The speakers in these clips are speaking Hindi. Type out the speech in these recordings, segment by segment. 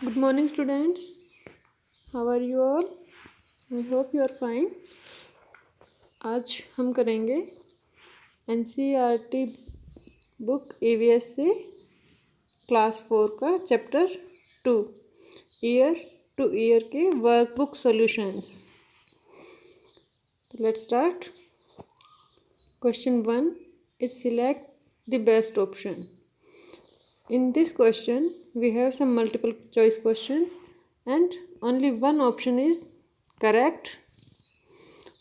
Good morning, students. How are you all? I hope you are fine. आज हम करेंगे NCERT बुक EVS से क्लास 4 का चैप्टर 2 ईयर टू ईयर के workbook solutions. Let's start. Question 1 is select the best option. In this question, we have some multiple choice questions and only one option is correct.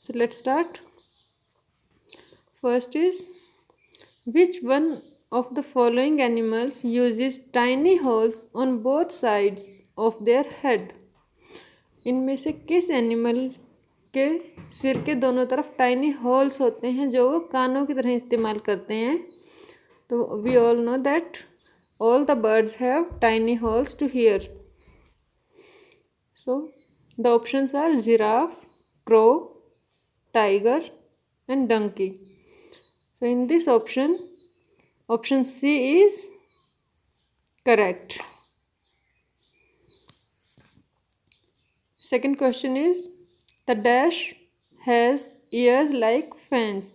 So let's start. First is, which one of the following animals uses tiny holes on both sides of their head? इनमें से किस एनिमल के सिर के दोनों तरफ टाइनी होल्स होते हैं जो वो कानों की तरह इस्तेमाल करते हैं? तो we all know that all the birds have tiny holes to hear. So the options are giraffe, crow, tiger and donkey. So in this option C is correct. Second question is, the dash has ears like fans.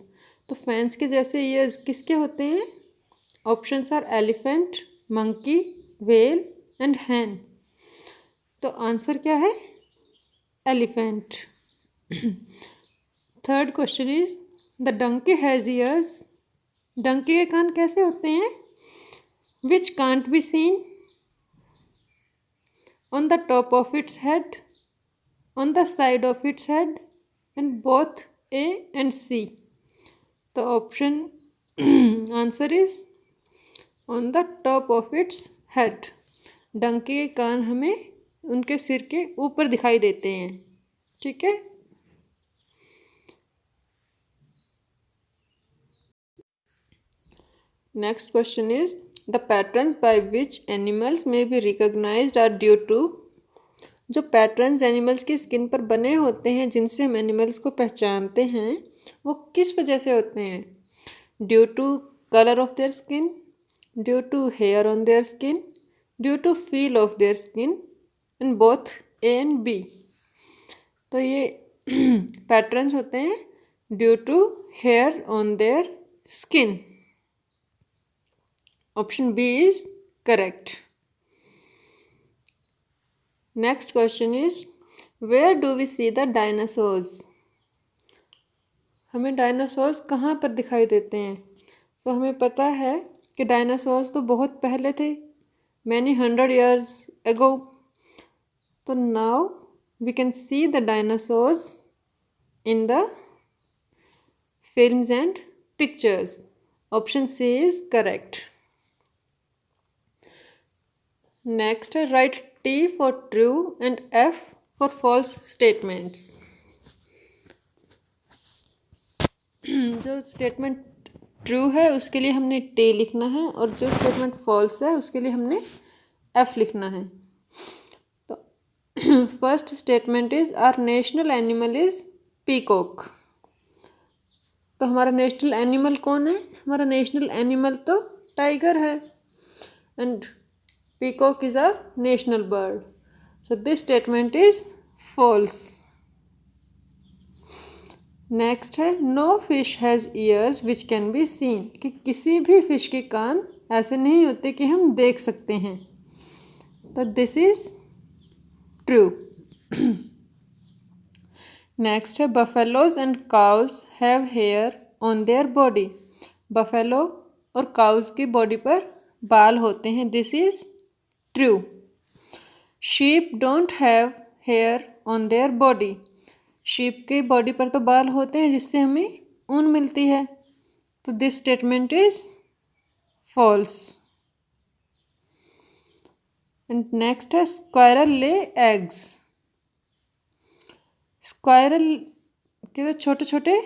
तो फैंस के जैसे ears किसके होते हैं? Options are elephant, monkey, whale and hen. तो आंसर क्या है? Elephant. Third question is, the donkey has ears. Donkey के कान कैसे होते हैं? Which can't be seen on the top of its head, on the side of its head and both A and C. तो option answer is on the top of its head. Donkey के कान हमें उनके सिर के ऊपर दिखाई देते हैं. ठीक है. Next question is, the patterns by which animals may be recognised are due to. जो पैटर्न्स एनिमल्स की स्किन पर बने होते हैं जिनसे हम एनिमल्स को पहचानते हैं वो किस वजह से होते हैं? Due to colour of their skin, due to hair on their skin, due to feel of their skin and both A and B. तो ये पैटर्न्स होते हैं due to hair on their skin. Option B is correct. Next question is, where do we see the dinosaurs. हमें डायनासोर्स कहाँ पर दिखाई देते हैं? तो हमें पता है कि डायनासोर्स तो बहुत पहले थे, मैनी 100 years ago. तो now we can see the dinosaurs in the films and pictures. Option C is correct. Next, write T for true and F for false statements. जो स्टेटमेंट ट्रू है उसके लिए हमने T लिखना है और जो स्टेटमेंट फॉल्स है उसके लिए हमने F लिखना है. First statement is, our national animal is peacock. तो हमारा नेशनल एनिमल कौन है? हमारा नेशनल एनिमल तो टाइगर है and peacock is our national bird. So this statement is false. Next है, no fish has ears which can be seen. कि किसी भी फिश के कान ऐसे नहीं होते कि हम देख सकते हैं. तो दिस इज ट्रू. नेक्स्ट है, buffaloes and cows have hair on their body. Buffalo और काउज की बॉडी पर बाल होते हैं. This is true. Sheep don't have hair on their body. Sheep की बॉडी पर तो बाल होते हैं जिससे हमें ऊन मिलती है. तो this statement is false. And next है, स्क्वायरल ले एग्स. स्क्वायरल के तो छोटे छोटे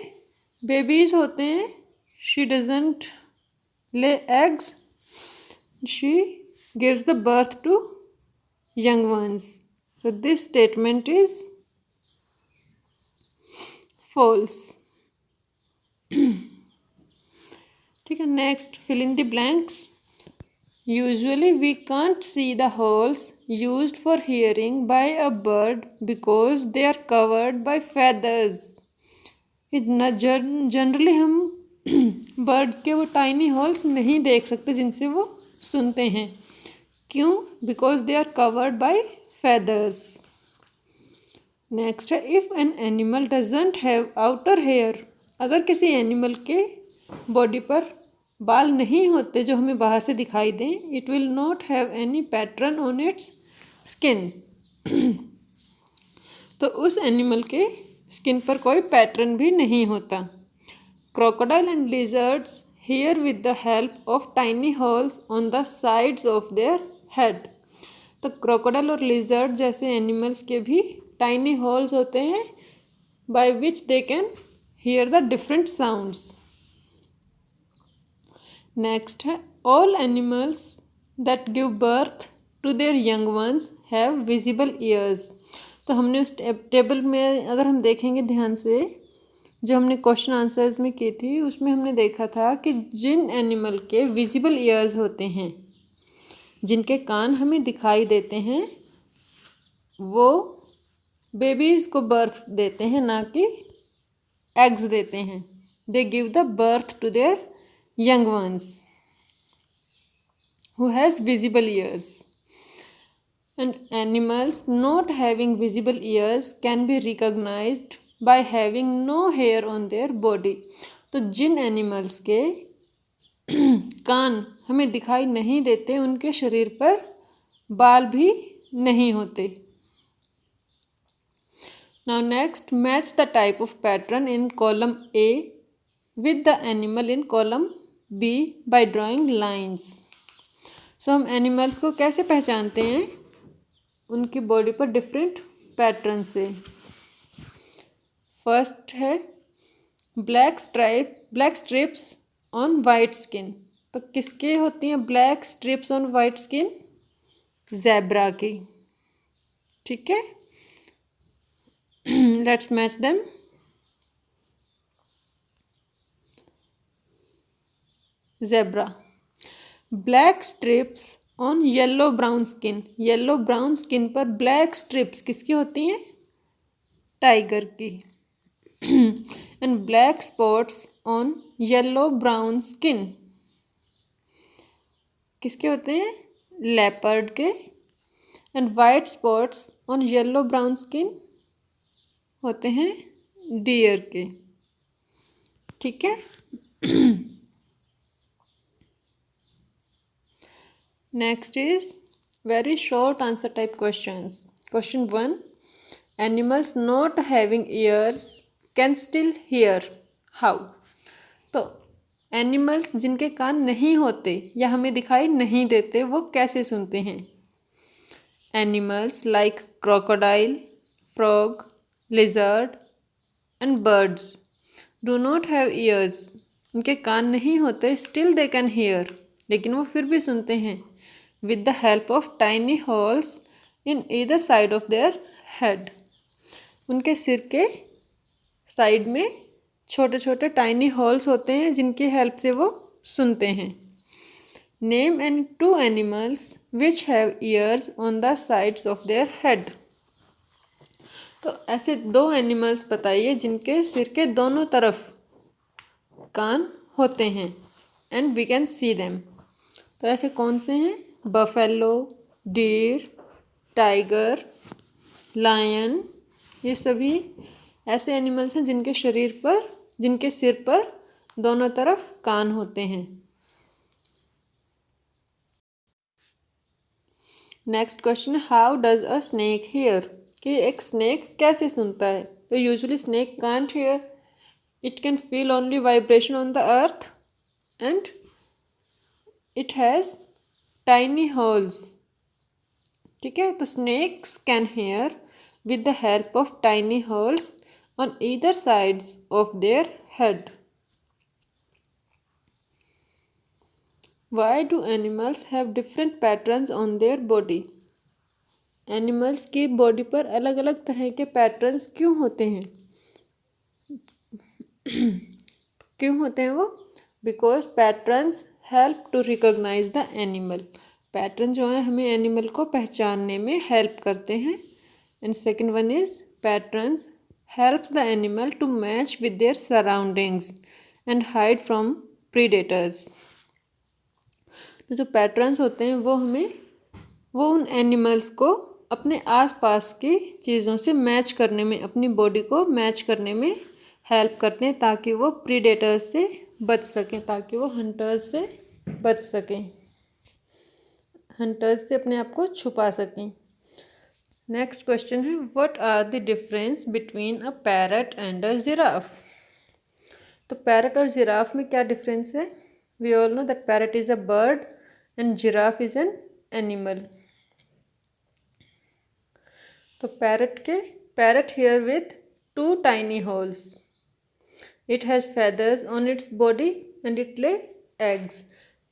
बेबीज होते हैं. She doesn't lay eggs, she gives the birth to young ones. So this statement is false. ठीक है. Next, fill in the blanks. Usually we can't see the holes used for hearing by a bird because they are covered by feathers. Generally हम बर्ड्स के वो टाइनी होल्स नहीं देख सकते जिनसे वो सुनते हैं. क्यों? Because they are covered by feathers. Next है if an animal doesn't have outer hair. अगर किसी एनिमल के बॉडी पर बाल नहीं होते जो हमें बाहर से दिखाई दें, it will not have any pattern on it's skin. तो उस एनिमल के स्किन पर कोई पैटर्न भी नहीं होता. Crocodile and lizards here with the help of tiny holes on the sides of their head. तो क्रोकोडाइल और लिजर्ड जैसे एनिमल्स के भी टाइनी होल्स होते हैं by which they can hear the different sounds. Next है all animals that give birth to their young ones have visible ears. तो हमने उस टेबल में अगर हम देखेंगे ध्यान से जो हमने क्वेश्चन आंसर्स में की थी उसमें हमने देखा था कि जिन एनिमल के विजिबल ईयर्स होते हैं, जिनके कान हमें दिखाई देते हैं, वो बेबीज़ को बर्थ देते हैं, ना कि एग्स देते हैं. They give the birth to their young ones who has visible ears. And animals not having visible ears can be recognised by having no hair on their body. तो जिन एनिमल्स के कान हमें दिखाई नहीं देते उनके शरीर पर बाल भी नहीं होते. Now next, match the type of pattern in column A with the animal in column B by drawing lines. So हम animals को कैसे पहचानते हैं? उनकी बॉडी पर डिफरेंट पैटर्न से. फर्स्ट है black strips on white skin. तो किसके होती हैं black strips on white skin? Zebra की. ठीक है, let's match them. Zebra. Black strips on yellow brown skin. Yellow brown skin पर ब्लैक स्ट्रिप्स किसकी होती हैं? टाइगर की. And black spots on yellow brown skin किसके होते हैं? लेपर्ड के. And white spots on yellow brown skin होते हैं डियर के. ठीक है. Next is very short answer type questions. Question 1, animals not having years can still here how. तो एनिमल्स जिनके कान नहीं होते या हमें दिखाई नहीं देते वो कैसे सुनते हैं? Animals like crocodile, frog, lizard and birds do not have ears. उनके कान नहीं होते, still they can hear, लेकिन वो फिर भी सुनते हैं. with the help of tiny holes in either side of their head. उनके सिर के साइड में छोटे छोटे टाइनी होल्स होते हैं जिनकी हेल्प से वो सुनते हैं. Name and 2 animals which have years on the sides of their head. तो ऐसे 2 एनिमल्स बताइए जिनके सिर के दोनों तरफ कान होते हैं. And we can see them. तो ऐसे कौन से हैं? Buffalo, deer, tiger, lion. ये सभी ऐसे एनिमल्स हैं जिनके सिर पर दोनों तरफ कान होते हैं. Next question, how does a snake hear. कि एक स्नेक कैसे सुनता है? तो usually snake can't hear, it can feel only vibration on the earth and it has tiny holes. ठीक है, तो snakes can hear with the help of tiny holes on either sides of their head. Why do animals have different patterns on their body. Animals की बॉडी पर अलग अलग तरह के पैटर्न्स क्यों होते हैं? क्यों होते हैं वो? Because patterns help to recognise the animal. Pattern जो है हमें एनिमल को पहचानने में हेल्प करते हैं। And second one is patterns helps the animal to match with their surroundings and hide from predators. तो जो पैटर्न्स होते हैं वो उन एनिमल्स को अपने आसपास की चीज़ों से मैच करने में, अपनी बॉडी को मैच करने में हेल्प करते हैं ताकि वो प्रीडेटर्स से बच सकें, ताकि वो हंटर्स से बच सकें, हंटर्स से अपने आप को छुपा सकें। नेक्स्ट क्वेश्चन है what are the difference between a parrot and a giraffe. तो पैरट और जिराफ में क्या डिफरेंस है? We all know that parrot is a bird and giraffe is an animal. तो parrot here with 2 tiny holes. It has feathers on its body and it lay eggs.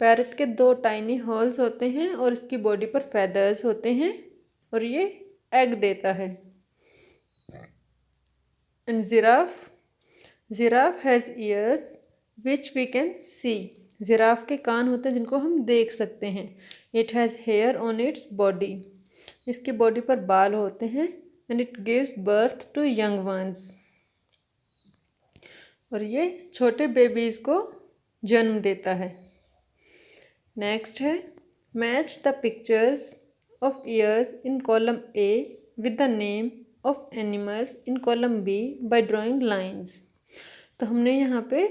Parrot के 2 tiny holes होते हैं और इसकी बॉडी पर feathers होते हैं और ये एग देता है। And giraffe has ears which we can see. Giraffe के कान होते हैं जिनको हम देख सकते हैं। It has hair on its body. इसकी बॉडी पर बाल होते हैं and it gives birth to young ones. और ये छोटे बेबीज़ को जन्म देता है। नेक्स्ट है match the pictures of ears in column A with the name of animals in column B by drawing lines. तो हमने यहाँ पे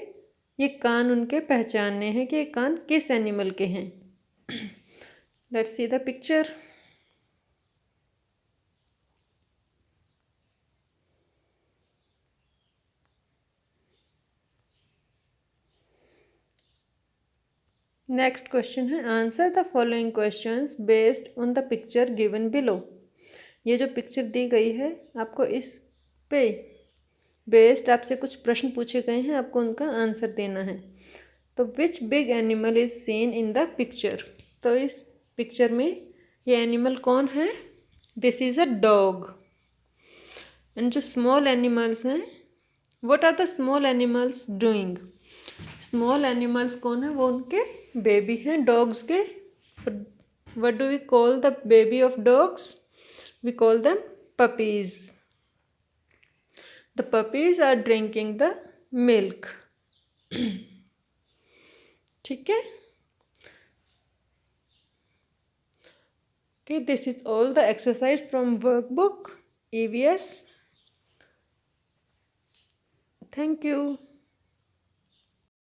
ये कान उनके पहचानने हैं कि ये कान किस एनिमल के हैं। Let's see the picture. Next question है answer the following questions based on the picture given below. ये जो पिक्चर दी गई है आपको इस पे बेस्ड आपसे कुछ प्रश्न पूछे गए हैं, आपको उनका आंसर देना है। तो which big animal is seen in the picture. तो इस पिक्चर में ये एनिमल कौन है? This is a dog. And जो स्मॉल एनिमल्स हैं what are the small animals doing. Small animals कौन है? वो उनके बेबी हैं डॉग्स के। What do we call the baby of dogs? We call them puppies. The puppies are drinking the milk. ठीक है। Okay, this is all the exercise from workbook EVS. Thank you.